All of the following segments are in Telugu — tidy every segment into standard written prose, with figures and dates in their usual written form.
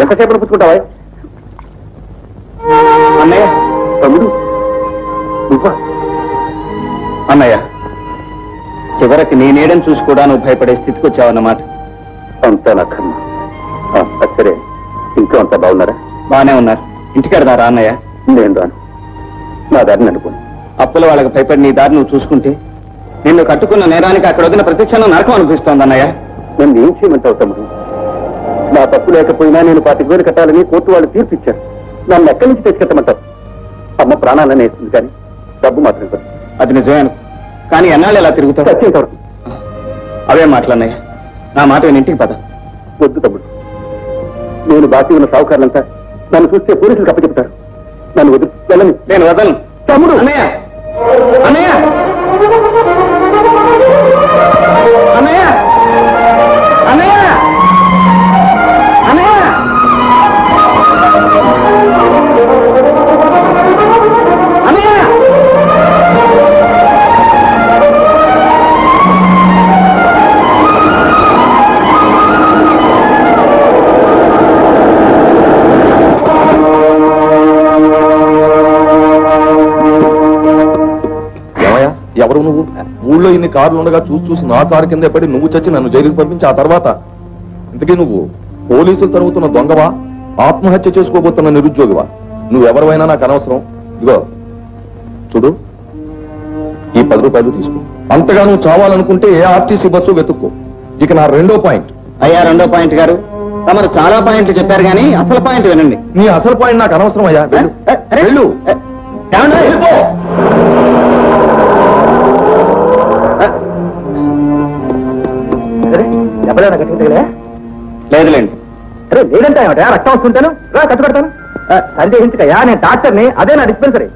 ఎంతసేపు పుచ్చుకుంటావా? అన్నయ్య, తమ్ముడు నువ్వా? అన్నయ్య, చివరికి నేనేడని చూసి కూడా నువ్వు భయపడే స్థితికి వచ్చావన్నమాట. అంతా నా కర్మ. సరే, ఇంట్లో అంతా బాగున్నారా? బాగానే ఉన్నారు. ఇంటికెడదారా అన్నయ్య? నేను రాను, నా దారిని అనుకోను. అప్పుల వాళ్ళకి భయపడి నీ దారి నువ్వు చూసుకుంటే నిన్ను కట్టుకున్న నేరానికి అక్కడ వదిన ప్రతిక్షణం నరకం అనిపిస్తోంది అన్నయ్య. నన్ను ఏం చేయమంటావు తమ్ముడు? నా తప్పు లేకపోయినా నేను 25,000 కట్టాలని కోర్టు వాళ్ళు తీర్పిచ్చారు. నన్ను ఎక్కడి నుంచి తెచ్చుకెట్టమంటారు? అమ్మ ప్రాణాలనే ఇస్తుంది, కానీ డబ్బు మాత్రం కాదు. అది నిజమే అనుకో, కానీ ఎన్నాళ్ళు ఎలా తిరుగుతావు? వచ్చేంతవరకు అవే మాటలన్నయ్య. నా మాట నేను ఇంటికి పద. వద్దు తమ్ముడు, నేను బాకీ ఉన్న సావుకారులంతా నన్ను చూస్తే పోలీసులకు అప్పచెప్తారు. నన్ను వద్దు, వెళ్ళని. నేను వదలను తమ్ముడు. అన్నయ్య, అన్నయ్య, అన్నయ్య, అన్నయ్య, అన్నయ్య, అన్నయ్య. ఎవరు నువ్వు? ఊళ్ళో ఇన్ని కార్లు ఉండగా చూసి నా కారు కింద పడి నువ్వు చచ్చి నన్ను జైలుకి పంపించి ఆ తర్వాత ఇంతకీ నువ్వు పోలీసులు తరుగుతున్న దొంగవా, ఆత్మహత్య చేసుకోబోతున్న నిరుద్యోగివా? నువ్వెవరైనా నాకు అనవసరం. ఇదిగో చూడు, ఈ 10 రూపాయలు తీసుకో. అంతగా నువ్వు చావాలనుకుంటే ఏ ఆర్టీసీ బస్సు వెతుక్కో. ఇక నా రెండో పాయింట్. అయ్యా, రెండో పాయింట్ గారు, తమరు చాలా పాయింట్లు చెప్పారు, కానీ అసలు పాయింట్ వినండి. నీ అసలు పాయింట్ నాకు అనవసరం అయ్యా. వెళ్ళు. ఎవరైనా కట్టుకుంటే లేదులేండి. అరే లేదంటే ఏమిటా? రక్తం వస్తుంటాను, రా కట్టు పెడతాను. సందేహించకయ్యా, నేను డాక్టర్ని, అదే నా డిస్పెన్సరీ.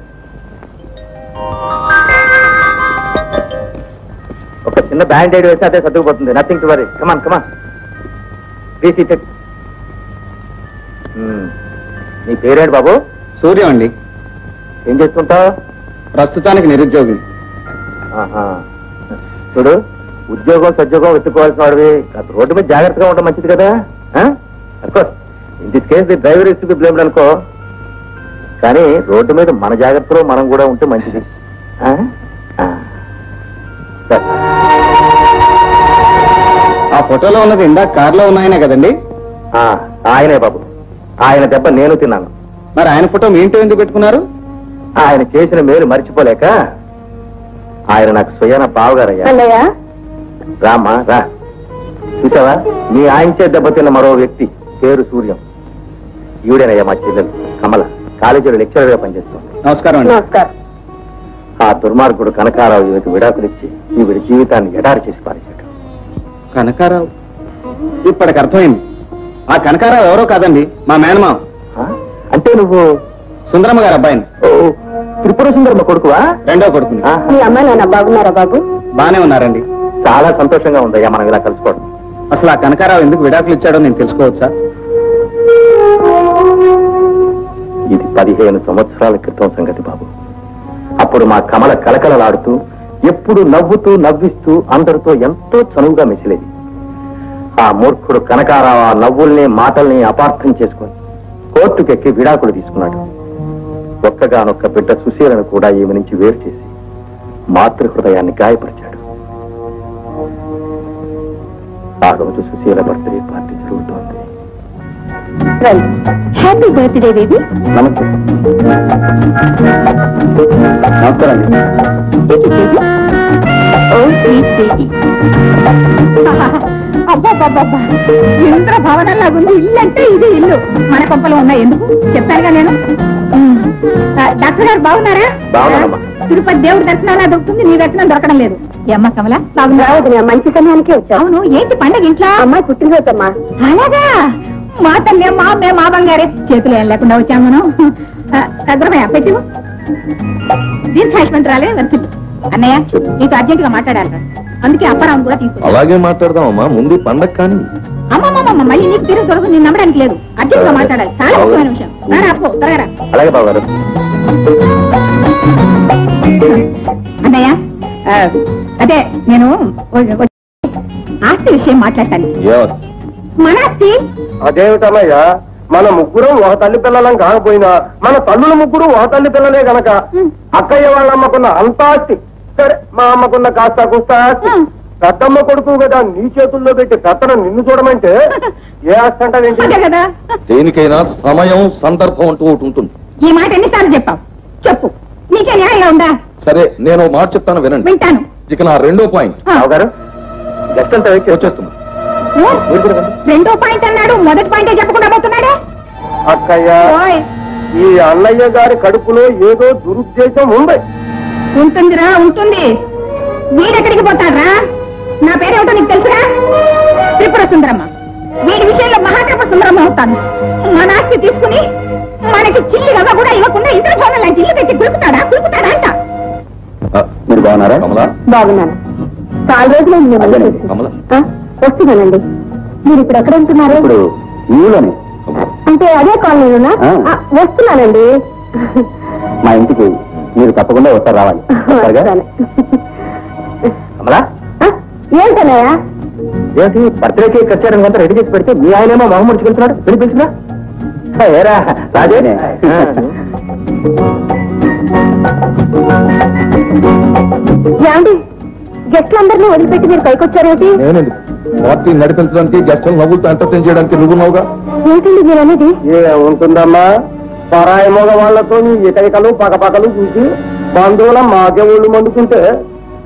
ఒక చిన్న బ్యాండేడ్ వేస్తే అదే సర్దుకుపోతుంది. Nothing to worry. Come on come on, please seated. నీ పేరేంటి బాబు? సూర్యం అండి. ఏం చేస్తుంటావు? ప్రస్తుతానికి నిరుద్యోగిని. చూడు, ఉద్యోగం సద్యోగం వెతుక్కోవాల్సిన వాడివి రోడ్డు మీద జాగ్రత్తగా ఉండడం మంచిది కదా. Of course in this case the driver is to be blamed అనుకో, కానీ రోడ్డు మీద మన జాగ్రత్తలో మనం కూడా ఉంటే మంచిది. ఆ ఫోటోలో ఉన్నది ఇందాక కార్లో ఉన్నాయనే కదండి? ఆయనే బాబు. ఆయన దెబ్బ నేను తిన్నాను. మరి ఆయన ఫోటో మీ ఇంట్లో ఎందుకు పెట్టుకున్నారు? ఆయన చేసిన మేలు మర్చిపోలేక. ఆయన నాకు స్వయాన బావగారయ్యా. రామ్మా రా. చూసావా, మీ ఆయనచే దెబ్బతిన్న మరో వ్యక్తి, పేరు సూర్యం. ఈవిడేనయ్యా మా చెల్లెలు కమల, కాలేజీలో లెక్చరర్ గా పనిచేస్తుంది. నమస్కారం అండి. నమస్కారం. ఆ దుర్మార్గుడు కనకారావు ఈమెకు విడాకులిచ్చి ఈవిడ జీవితాన్ని ఎడారి చేసి పారేశాడు. కనకారావు? ఇప్పటికి అర్థమైంది. ఆ కనకారావు ఎవరో కాదండి, మా మేనమావ. అంటే నువ్వు సుందరమ్మ గారు అబ్బాయిని? త్రిపుర సుందరమ్మ కొడుకువా? రెండో కొడుకుని. మీ అమ్మాయి నాన్న బాగున్నారా బాబు? బానే ఉన్నారండి. చాలా సంతోషంగా ఉందయ్యా మనం ఇలా కలుసుకోవడం. అసలు ఆ కనకారావు ఎందుకు విడాకులు ఇచ్చాడో నేను తెలుసుకోవచ్చా? ఇది 15 సంవత్సరాల క్రితం సంగతి బాబు. అప్పుడు మా కమల కలకలలాడుతూ, ఎప్పుడు నవ్వుతూ నవ్విస్తూ అందరితో ఎంతో చనువుగా మెసిలేది. ఆ మూర్ఖుడు కనకారావు ఆ నవ్వుల్ని మాటల్ని అపార్థం చేసుకుని కోర్టుకెక్కి విడాకులు తీసుకున్నాడు. ఒక్కగానొక్క బిడ్డ సుశీలను కూడా ఈమె నుంచి వేరు చేసి మాతృహృదయాన్ని గాయపరిచాడు. ఆ రోజు సుశీల బర్త్డే పార్టీ జరుగుతోంది. Happy birthday baby. నమస్తే. నమస్కారం అండి. అబ్బాబ్బాబ్బా, ఇంద్ర భవనంలాగా ఉంది. ఇల్లు అంటే ఇది ఇల్లు. మన కొంపలో ఉన్నాయి. ఎందుకు చెప్పానుగా నేను. డాక్టర్ గారు బాగున్నారా? తిరుపతి దేవుడి దర్శనాలు దొరుకుతుంది, నీ దర్శనం దొరకడం లేదు. అమ్మ కమల బాగున్నా? మంచి సమయానికే వచ్చావు. అవును, ఏంటి పండగ ఇంట్లో? అమ్మాయి పుట్టినరోజమ్మా. అలాగా? మా తల్లి అమ్మా, మేము మా బంగారే. చేతులు ఏం లేకుండా వచ్చాము మనం. సగ్రమయ్య పెట్టి దీర్ఘాయుష్మంతరాలే వర్చులు. అన్నయ్య, నీకు అర్జెంట్ గా మాట్లాడాలి, అందుకే అప్పారావు కూడా తీసుకు. అలాగే మాట్లాడదామమ్మా, ముందు పండగ కానీ. అమ్మమ్మ, మళ్ళీ నీకు తిరిగి దొరకదు, నేను నమ్మడానికి లేదు. అర్జెంట్ గా మాట్లాడాలి, చాలా ముఖ్యమైన విషయం. అప్పు త్వరగా. అలాగే బాబు. అన్నయ్య, అదే నేను ఆస్తి విషయం మాట్లాడతాను. మన ఆస్తి? అదేమిటమ్మయ్యా, మన ముగ్గురం ఒక తల్లి పిల్లలం కాకపోయినా మన తల్లుల ముగ్గురు ఒక తల్లి పిల్లలే గనక అక్కయ్య వాళ్ళ అమ్మకున్న అంత ఆస్తి, సరే మా అమ్మకున్న కాస్త కుస్తా ఆస్తి, పెద్దమ్మ కొడుకు కదా నీ చేతుల్లో పెట్టి పెత్తనం నిన్ను చూడమంటే ఏ ఆస్తి అంటావేంటి? కదా దేనికైనా సమయం సందర్భం అంటూ ఒకటి ఉంటుంది. ఈ మాట ఎన్నిసార్లు చెప్పావు? చెప్పు, నీకే న్యాయంగా ఉందా? సరే నేను ఒక మాట చెప్తాను వినండి. వింటాను. ఇక నా రెండో పాయింట్. గారు జస్ట్ అంత వచ్చేస్తున్నా. రెండో పాయింట్ అన్నాడు, మొదటి పాయింటే చెప్పకుండా పోతున్నాడే. అక్కయ్య, ఓయ్, ఈ అన్నయ్య గారి కడుపులో ఏదో దురుద్దేశం ఉంది. ఉంటుందిరా, ఉంటుంది. వీడెక్కడికి పోతాడ్రా? నా పేరేమిటో నీకు తెలుసురా? త్రిపుర సుందరమ్మ. వీడి విషయంలో మహాత్రిపుర సుందరమ్మ అవుతాను. మన ఆస్తి తీసుకుని మనకి చిల్లి రవ్వ కూడా ఇవ్వకుండా ఇద్దరు భవనం లాంటి ఇల్లు పెట్టి కులుకుతాడా అంట. మీరు బాగున్నారా? కమలా, బాగున్నాను. చాలా రోజులు కమలా, వస్తున్నానండి. మీరు ఇప్పుడు ఎక్కడ ఉంటున్నారు? ఇప్పుడు ఊళ్ళోనే. అంటే అదే కాలనీలోనా? వస్తున్నానండి. మా ఇంటికి మీరు తప్పకుండా వస్తారు, రావాలి. కమలా, ఏంటన్నాయా? ఏంటి బర్త్డే కేక్ కట్ చేయడం అంతా రెడీ చేసి పెడితే మీ ఆయనేమో మొహం ముడుచుకెళ్తున్నాడు, పిలిపించురా. ఏరా రాజే, ఏమండి గెస్ట్లందరినీ వదిలిపెట్టి మీరు పైకొచ్చారేంటి? నేనెందుకు? పార్టీ నడిపించడానికి గెస్టులు నవ్వులతో ఎంటర్టైన్ చేయడానికి నువ్వు నవ్వుగా. ఏంటండి మీరు అనేది? ఏ ఉంటుందమ్మా, పరాయి మగ వాళ్లతో నీ ఇటైకలు పక్కపక్కలు చూసి బంధువుల మాకే ఊళ్ళు మండుకుంటే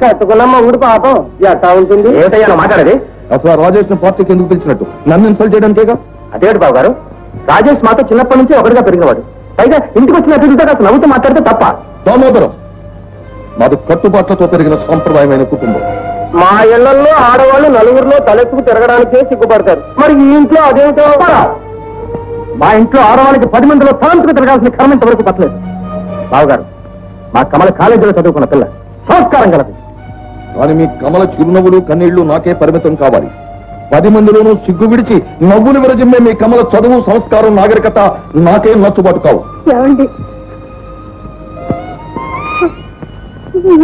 కట్టుకున్న మగుడు పాపం ఎట్టా ఉంటుంది? ఏమిటయ్యా మాట్లాడేది? అసలు రాజేష్ పార్టీకి ఎందుకు పిలిచినట్టు? నన్ను ఇన్సల్ట్ చేయడానికేగా. అదేంటి బాబు గారు, రాజేష్ మాతో చిన్నప్పటి నుంచి ఒకటిగా పెరిగినవాడు. పైగా ఇంటికి వచ్చిన అతిథితో కాస్త నవ్వుతూ మాట్లాడితే తప్ప? దామోదరం, మాది కట్టుబాట్లతో పెరిగిన సాంప్రదాయమైన కుటుంబం. మా ఇళ్లలో ఆడవాళ్ళు నలుగురిలో తలెత్తుకు తిరగడానికే సిగ్గుపడతారు, మరి ఈ ఇంట్లో అదేమిటో? మా ఇంట్లో ఆడవాళ్ళకి 10 మందిలో తలంతుకు తిరగాల్సిన కర్మ ఇంతవరకు పట్టలేదు. బావగారు, మా కమల కాలేజీలో చదువుకున్న పిల్ల, సంస్కారం కలదు. కానీ మీ కమల చిరునవ్వులు కన్నీళ్లు నాకే పరిమితం కావాలి. 10 మందిలోనూ సిగ్గు విడిచి నవ్వులు విరజిమ్మే మీ కమల చదువు, సంస్కారం, నాగరికత నాకే నచ్చుబాటు కావు. ఏమండి,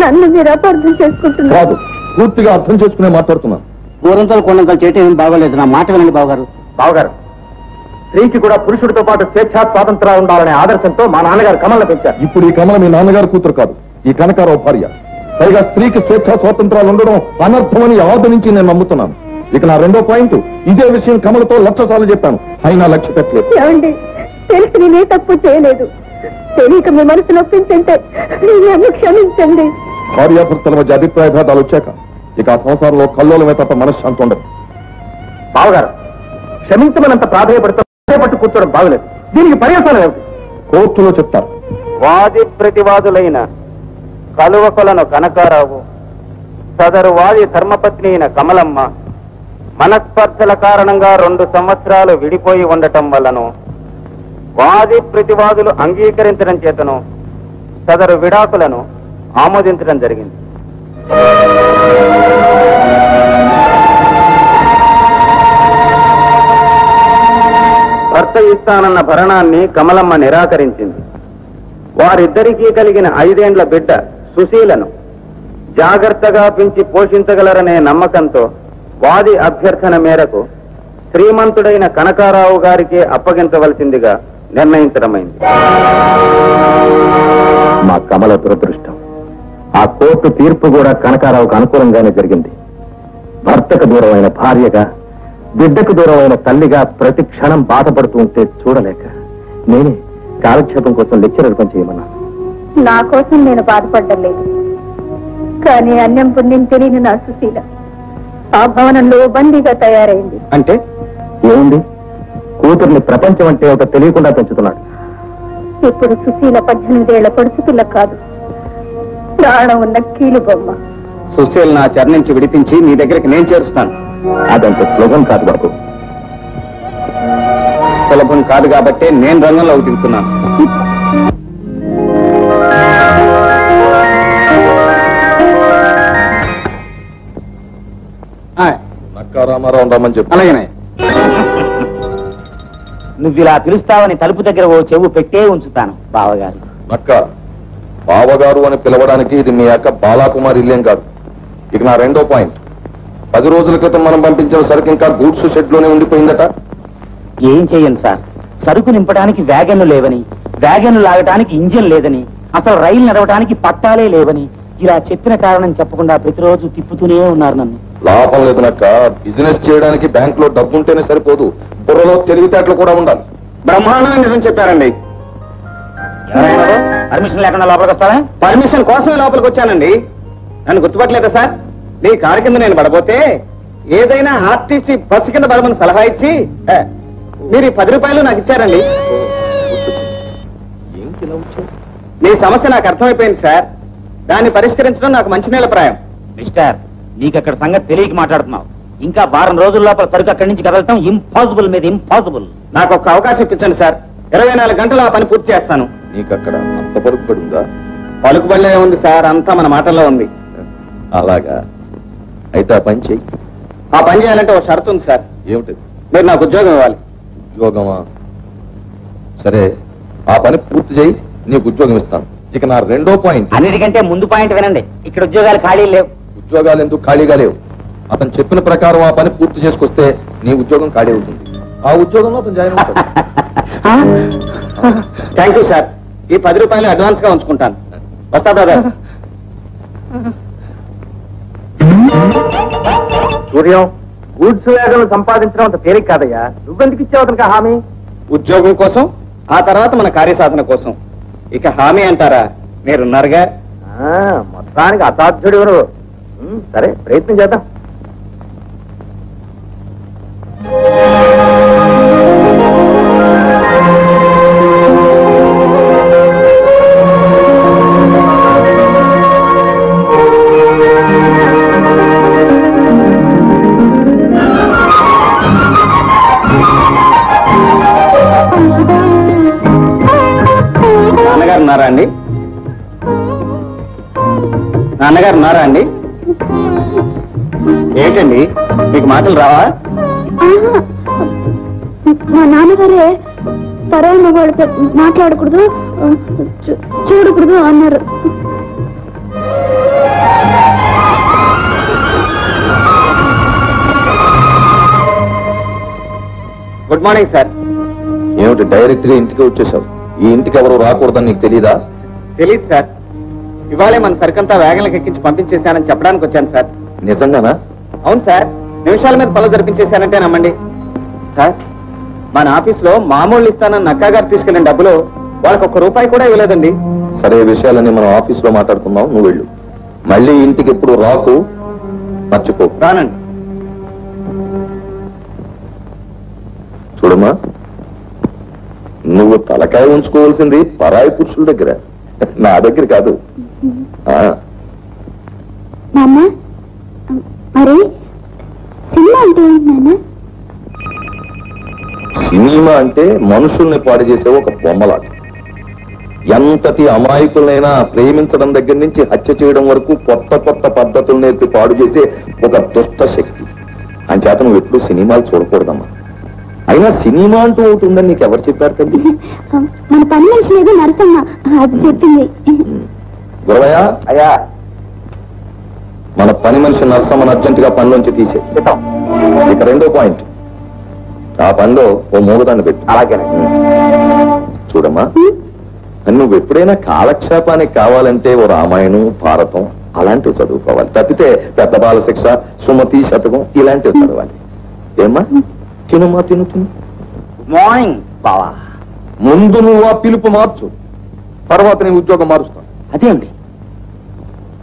నన్ను మీరు అపార్థం చేసుకుంటున్నారు. కాదు, పూర్తిగా అర్థం చేసుకునే మాట్లాడుతున్నాను. కూరంతలు కొండంతలు చేయటం ఏం బాగోలేదు, నా మాట వినండి బావగారు. బావగారు, స్త్రీకి కూడా పురుషుడితో పాటు స్వేచ్ఛా స్వాతంత్రాలు ఉండాలనే ఆదర్శంతో మా నాన్నగారు కమలను పెంచారు. ఇప్పుడు ఈ కమల మీ నాన్నగారు కూతురు కాదు, ఈ కనకారావు భార్య. పైగా స్త్రీకి స్వేచ్ఛా స్వాతంత్రాలు ఉండడం అనర్థమని ఆది నుంచి నేను నమ్ముతున్నాను. ఇక నా రెండో పాయింట్, ఇదే విషయం కమలతో 1,00,000 సార్లు చెప్పాను, అయినా లక్ష్య పెట్టలేదు. ఏమండి, తెలిసి నేనే తప్పు చేయలేదు. తెలియక మీ మనసు నొప్పించంటే నన్ను క్షమించండి. భార్యాభర్తల మధ్య అభిప్రాయ భేదాలు వచ్చాక ఇక ఆ సంసారంలో కల్లోలమే తప్ప మనశ్శాంతి ఉండదు. బావగారు, క్షమించమనంత ప్రాధాయపట్టు కూర్చోవడం బాగలేదు. దీనికి పర్యవసానం ఏమిటి? కోర్టులో చెప్తారు. వాది ప్రతివాదులైన కలువకొలను కనకారావు, సదరు వాది ధర్మపత్ని అయిన కమలమ్మ మనస్పర్ధల కారణంగా 2 సంవత్సరాలు విడిపోయి ఉండటం వల్లను వాది ప్రతివాదులు అంగీకరించడం చేతను సదరు విడాకులను ఆమోదించడం జరిగింది. భర్త ఇస్తానన్న భరణాన్ని కమలమ్మ నిరాకరించింది. వారిద్దరికీ కలిగిన 5 ఏండ్ల బిడ్డ సుశీలను జాగ్రత్తగా పెంచి పోషించగలరనే నమ్మకంతో వాది అభ్యర్థన మేరకు శ్రీమంతుడైన కనకారావు గారికి అప్పగించవలసిందిగా నిర్ణయించడమైంది. మా కమల దురదృష్టం, ఆ కోర్టు తీర్పు కూడా కనకారావుకు అనుకూలంగానే జరిగింది. భర్తకు దూరమైన భార్యగా, బిడ్డకు దూరమైన తల్లిగా ప్రతి క్షణం బాధపడుతూ ఉంటే చూడలేక నేనే కాలక్షేపం కోసం లెక్చరర్ పని చేయమన్నా. నా కోసం నేను బాధపడ్డం లేదు, కానీ అన్యం పుణ్యం తెలియని నా సుశీల ఆ భవనంలో బందీగా తయారైంది. అంటే ఏముంది? కూతుర్ని ప్రపంచం అంటే ఒక తెలియకుండా పెంచుతున్నాడు. ఇప్పుడు సుశీల 18 ఏళ్ల పడుచు పిల్ల కాదు, ప్రాణం ఉన్న కీలు బొమ్మ. సుశీల్ నా చెర నుంచి విడిపించి నీ దగ్గరికి నేను చేరుస్తాను. అదంత సులభం కాదు బాబు. సులభం కాదు కాబట్టి నేను రంగంలో దిగుతున్నాను. నక్కా రామారావు రమ్మని చెప్పు. అలాగేనే. నువ్వు ఇలా పిలుస్తావని తలుపు దగ్గర ఓ చెవు పెట్టే ఉంచుతాను బావగారు. నక్క బావగారు అని పిలవడానికి ఇది మీ అక్క బాలాకుమారి ఇల్లేం కాదు. ఇక నా రెండో పాయింట్, 10 రోజుల క్రితం మనం పంపించిన సరుకు ఇంకా గూడ్స్ షెడ్ లోనే ఉండిపోయిందట. ఏం చెయ్యను సార్, సరుకు నింపడానికి వ్యాగన్లు లేవని, వ్యాగన్లు లాగటానికి ఇంజిన్ లేదని, అసలు రైలు నడవటానికి పట్టాలే లేవని ఇలా చెప్పిన కారణం చెప్పకుండా ప్రతిరోజు తిప్పుతూనే ఉన్నారు నన్ను. లాభం లేదు నక్క. బిజినెస్ చేయడానికి బ్యాంక్ లో డబ్బు ఉంటేనే సరిపోదు, బుర్రలో తెలివితేటలు కూడా ఉండాలి. బ్రహ్మాండమైన నిజం చెప్పారండి. పర్మిషన్ లేకుండా లోపలికి వస్తారా? పర్మిషన్ కోసమే లోపలికి వచ్చానండి. నన్ను గుర్తుపట్టలేదా సార్? మీ కారు కింద నేను పడబోతే ఏదైనా ఆర్టీసీ బస్సు కింద పడమని సలహా ఇచ్చి మీరు 10 రూపాయలు నాకు ఇచ్చారండి. మీ సమస్య నాకు అర్థమైపోయింది సార్. దాన్ని పరిష్కరించడం నాకు మంచి నీళ్ళప్రాయం. మిస్టర్, నీకు అక్కడ సంగతి తెలియక మాట్లాడుతున్నావు. ఇంకా వారం రోజుల లోపల సరుకు అక్కడి నుంచి కదలటం ఇంపాసిబుల్ మీద ఇంపాసిబుల్. నాకు ఒక అవకాశం ఇప్పించండి సార్. 24 గంటలు ఆ పని పూర్తి చేస్తాను. నీకు అక్కడ అంత పలుకుబడి ఉందా? పలుకుబడిలో ఉంది సార్, అంతా మన మాటల్లో ఉంది. అలాగా, అయితే ఆ పని చెయ్యి. ఆ పని చేయాలంటే ఒక షరతు ఉంది సార్. ఏమిటి? మీరు నాకు ఉద్యోగం ఇవ్వాలి. ఉద్యోగమా? సరే, ఆ పని పూర్తి చేయి, నీకు ఉద్యోగం ఇస్తాను. ఇక నా రెండో పాయింట్. అన్నిటికంటే ముందు పాయింట్ వినండి. ఇక్కడ ఉద్యోగాలు ఖాళీ లేవు. ఉద్యోగాలు ఎందుకు ఖాళీగా లేవు? అతను చెప్పిన ప్రకారం ఆ పని పూర్తి చేసుకొస్తే నీ ఉద్యోగం ఖాళీ అవుతుంది. ఆ ఉద్యోగంలో అతను జాయిన్ అవుతాడు. Thank you sir. ఈ 10 రూపాయలు అడ్వాన్స్ గా ఉంచుకుంటాను. వస్తా బ్రదర్. సూర్యం, గూడ్స్ వేగలు సంపాదించడం అంత తేలిక కాదయ్యా. నువ్వెందుకు ఇచ్చావు అతనికి హామీ? ఉద్యోగం కోసం, ఆ తర్వాత మన కార్యసాధన కోసం. ఇక హామీ అంటారా? మీరున్నారుగా. మొత్తానికి అసాధ్యుడు ఎవరు? సరే, ప్రయత్నం చేద్దాం. నాన్నగారు ఉన్నారా అండి? నాన్నగారు ఉన్నారా అండి? ఏంటండి, మీకు మాటలు రావా? మా నాన్నగారే పరాయి మగవాడితో మాట్లాడకూడదు, చూడకూడదు అన్నారు. Good morning sir. ఏమిటి డైరెక్ట్ గా ఇంటికి వచ్చేసావు? ఈ ఇంటికి ఎవరు రాకూడదని నీకు తెలీదా? తెలియదు సార్. ఇవాళే మన సరికంతా వేగంలకు ఎక్కించి పంపించేశానని చెప్పడానికి వచ్చాను సార్. నిజంగానా? అవును సార్. నిమిషాల మీద పనులు జరిపించేశానంటే నమ్మండి సార్. మన ఆఫీస్లో మామూలు ఇస్తానన్న నక్కా గారు తీసుకెళ్లిన డబ్బులు వాళ్ళకి 1 రూపాయి కూడా ఇవ్వలేదండి. సరే, విషయాలని మనం ఆఫీస్ లో మాట్లాడుకుందాం. నువ్వు వెళ్ళు. మళ్ళీ ఇంటికి ఎప్పుడు రాకు, మర్చిపో. రానండి. చూడమ్మా, నువ్వు తలకాయ ఉంచుకోవాల్సింది పరాయి పురుషుల దగ్గర, నా దగ్గర కాదు. నాన్న, మరి సినిమా అంటే ఏంటి నాన్న? సినిమా అంటే మనుషుల్ని పాడు చేసే ఒక బొమ్మలాట. ఎంతటి అమాయకులైనా ప్రేమించడం దగ్గర నుంచి హత్య చేయడం వరకు కొత్త కొత్త పద్ధతులు నేర్పి పాడు చేసే ఒక దుష్ట శక్తి. అంచేత నువ్వు ఎప్పుడు సినిమాలు చూడకూడదమ్మా. అయినా సినిమా అంటూ ఒకటి ఉందని నీకు ఎవరు చెప్పారు తల్లి? మన పని మనిషి ఏదో నరసమ్మ అది చెప్పింది. గురవయ్య, అయ్యా, మన పని మనిషి నర్సమ్మను అర్జెంటుగా పనిలోంచి తీసే. ఇక రెండో పాయింట్, ఆ పనిలో ఓ మూగదాన్ని పెట్టు. అలాగే. చూడమ్మా, నువ్వు ఎప్పుడైనా కాలక్షేపానికి కావాలంటే ఓ రామాయణం, భారతం అలాంటివి చదువుకోవాలి. తప్పితే పెద్ద బాల శిక్ష, సుమతి, శతకం ఇలాంటివి చదవాలి. ఏమ్మా, తినుమా, తిను. గుడ్ మార్నింగ్ బావా. ముందు నువ్వు ఆ పిలుపు మార్చు, తర్వాత నీ ఉద్యోగం మారుస్తాను. అదేంటి?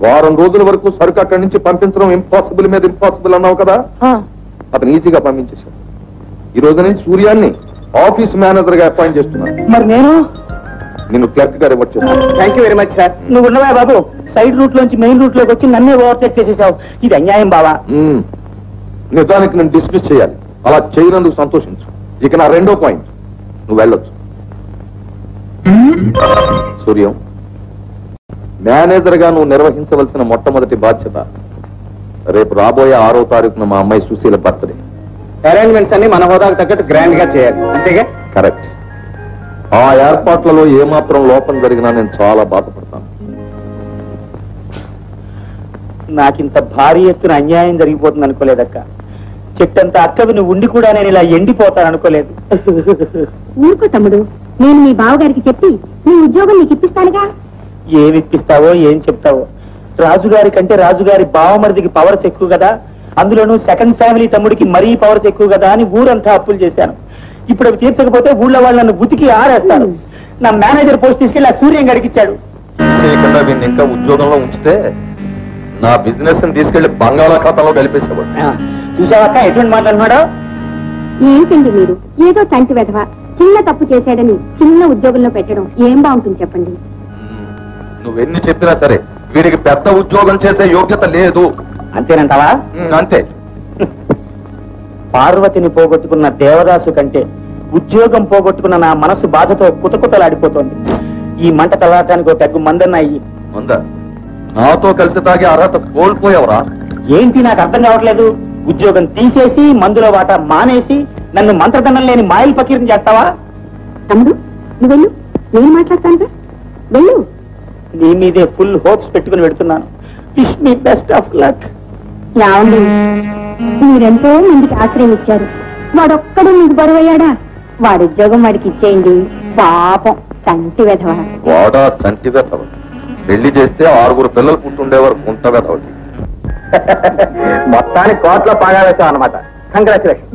వారం రోజుల వరకు సరుకు అక్కడి నుంచి పంపించడం ఇంపాసిబుల్ మీద ఇంపాసిబుల్ అన్నావు కదా, అతను ఈజీగా పంపించేశాడు. ఈ రోజు నుంచి సూర్యాన్ని ఆఫీస్ మేనేజర్ గా అపాయింట్ చేస్తున్నాను. మరి నిన్ను క్లర్క్ గా రివర్ట్ చేస్తాను. Thank you very much sir. నువ్వు ఉన్నవా బాబు? సైడ్ రూట్ లోంచి మెయిన్ రూట్ లోకి వచ్చి నన్నే ఓవర్టేక్ చేసేసావు. ఇది అన్యాయం బావా. నిజానికి నేను డిస్మిస్ చేయాలి. అలా చేయనందుకు సంతోషించు. ఇక నా రెండో పాయింట్, నువ్వు వెళ్ళొచ్చు. సూర్యం, మేనేజర్ గా నువ్వు నిర్వహించవలసిన మొట్టమొదటి బాధ్యత రేపు రాబోయే 6వ తారీఖున మా అమ్మాయి సుశీల బర్త్డే. అరేంజ్మెంట్స్ అన్ని మన హోదాకు తగ్గట్టు గ్రాండ్ గా చేయాలి, అంతేగా? కరెక్ట్. ఆ ఏర్పాట్లలో ఏమాత్రం లోపం జరిగినా నేను చాలా బాధపడతాను. నాకింత భారీ ఎత్తున అన్యాయం జరిగిపోతుంది అనుకోలేదక్క. చెట్టంత అక్కవి నువ్వు ఉండి కూడా నేను ఇలా ఎండిపోతాను అనుకోలేదు. ఊరుకో తమ్ముడు, నేను మీ బావగారికి చెప్పి నీ ఉద్యోగం నీకు ఇప్పిస్తానుగా. ఏమి ఇప్పిస్తావో ఏం చెప్తావో. రాజుగారి కంటే రాజుగారి బావమరిదికి పవర్స్ ఎక్కువ కదా, అందులోనూ సెకండ్ ఫ్యామిలీ తమ్ముడికి మరీ పవర్స్ ఎక్కువ కదా అని ఊరంతా అప్పులు చేశాను. ఇప్పుడు అవి తీర్చకపోతే ఊళ్ళో వాళ్ళు నన్ను ఉతికి ఆరేస్తారు. నా మేనేజర్ పోస్ట్ తీసుకెళ్లి ఆ సూర్యం గడికిచ్చాడు. వీడిని ఇంకా ఉద్యోగంలో ఉంచితే నా బిజినెస్ ని తీసుకెళ్లి బంగాళాఖాతంలో కలిపేసేవాడు. చూసావక్క ఎటువంటి మాట్లాడుతున్నాడో. ఏంటండి మీరు ఏదో చంటి వెధవ చిన్న తప్పు చేశాడని చిన్న ఉద్యోగంలో పెట్టడం ఏం బాగుంటుంది చెప్పండి. నువ్వెన్ని చెప్పినా సరే వీడికి పెద్ద ఉద్యోగం చేసే యోగ్యత లేదు. అంతేనంటావా? అంతే. పార్వతిని పోగొట్టుకున్న దేవదాసు కంటే ఉద్యోగం పోగొట్టుకున్న నా మనసు బాధతో కుతకుతలాడిపోతోంది. ఈ మంట తలాటానికి ఒక పెగ్గు మందన్న అయ్యి. నాతో కలిసి తాగే అర్హత కోల్పోయావరా? ఏంటి నాకు అర్థం కావట్లేదు. ఉద్యోగం తీసేసి మందుల వాటా మానేసి నన్ను మంత్రదండం లేని మాయలు పకీరం చేస్తావా? తమ్ముడు నువ్వు వెళ్ళు, నేను మాట్లాడతానుగా, వెళ్ళు. నీ మీదే ఫుల్ హోప్స్ పెట్టుకుని పెడుతున్నాను. Wish me best of luck. రావండి, మీరెంతో మందికి ఆశ్రయం ఇచ్చారు, వాడొక్కడు మీకు బరువయ్యాడా? వాడి ఉద్యోగం వాడికి ఇచ్చేయండి. పాపం చంటి వెధవ. వాడా చంటి వెధవ. పెళ్లి చేస్తే 6 పిల్లలు పుట్టుండేవారు గుంట వెధవటి. మొత్తానికి కోట్లో పాగా వేసాం అన్నమాట. కంగ్రాచులేషన్.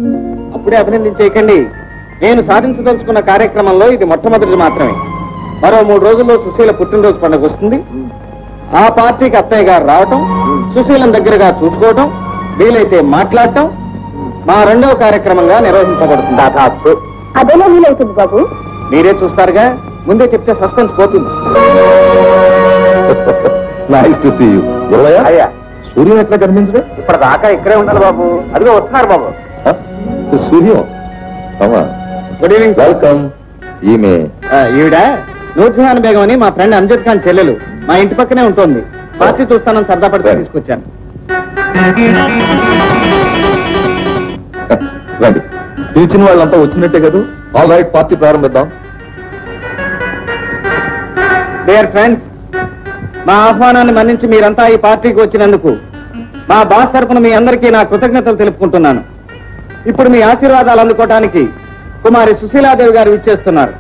అప్పుడే అభినందించేయకండి. నేను సాధించదలుచుకున్న కార్యక్రమంలో ఇది మొట్టమొదటిది మాత్రమే. మరో 3 రోజుల్లో సుశీల పుట్టినరోజు పండుగ వస్తుంది. ఆ పార్టీకి అత్తయ్య గారు రావటం, సుశీలను దగ్గరగా చూసుకోవటం, వీలైతే మాట్లాడటం మా 2వ కార్యక్రమంగా నిర్వహించబడుతుంది. అదేలా వీలవుతుంది బాబు? మీరే చూస్తారుగా, ముందే చెప్తే సస్పెన్స్ పోతుంది. Nice to see you. అయ్యా, సూర్యం ఎట్లా కనిపించడు? ఇప్పటిదాకా ఇక్కడే ఉండాలి బాబు. అదిగో వస్తున్నారు బాబు. సూర్యం. Good evening. వెల్కమ్. ఈమె ఈవిడ నూర్జహాన్ బేగం అని మా ఫ్రెండ్ అంజద్ ఖాన్ చెల్లెలు. మా ఇంటి పక్కనే ఉంటుంది. పార్టీ చూస్తానని సరదా పడితే తీసుకొచ్చాను. రండి. పిలిచిన వాళ్ళంతా వచ్చినట్టే కదా. ఆల్ రైట్, పార్టీ ప్రారంభిద్దాం. డియర్ ఫ్రెండ్స్, మా ఆహ్వానాన్ని మన్నించి మీరంతా ఈ పార్టీకి వచ్చినందుకు మా బాస్ తరఫున మీ అందరికీ నా కృతజ్ఞతలు తెలుపుకుంటున్నాను. ఇప్పుడు మీ ఆశీర్వాదాలు అందుకోవడానికి కుమారి సుశీలాదేవి గారు విచ్చేస్తున్నారు.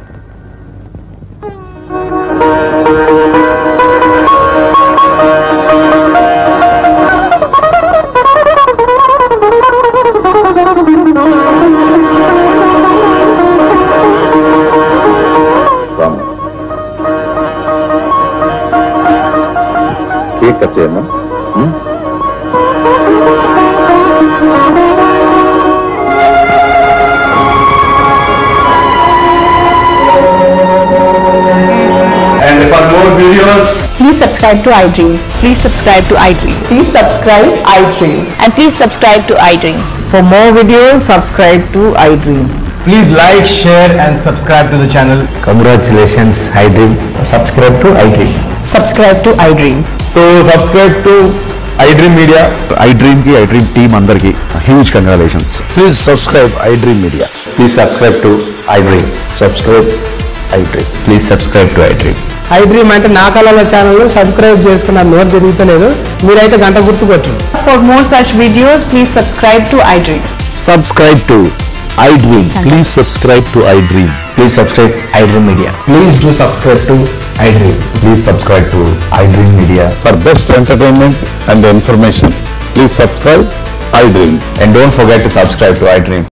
కేక్ కట్ చేయమ్మా. And for more videos, Please subscribe to iDream. Please subscribe to iDream. Please subscribe iDream. And please subscribe to iDream. For more videos, subscribe to iDream. please like, share and subscribe to the channel. Congratulations, iDream. Subscribe to iDream. Subscribe to iDream. So subscribe to iDream Media. iDream ki iDream team andarki huge congratulations. Please subscribe iDream Media. Please subscribe to iDream. Subscribe iDream. Please subscribe to iDream. iDream అంటే నా కళల ఛానల్ సబ్స్క్రైబ్ చేసుకున్న నోరు తిరుగుతలేదు. మీరైతే గంట గుర్తు కొట్టండి. For more such videos, please subscribe to iDream. Subscribe to iDream. Please subscribe to iDream. Please subscribe iDream Media. Please do subscribe to iDream. Please subscribe to iDream Media. For best entertainment and information, please subscribe iDream. And don't forget to subscribe to iDream.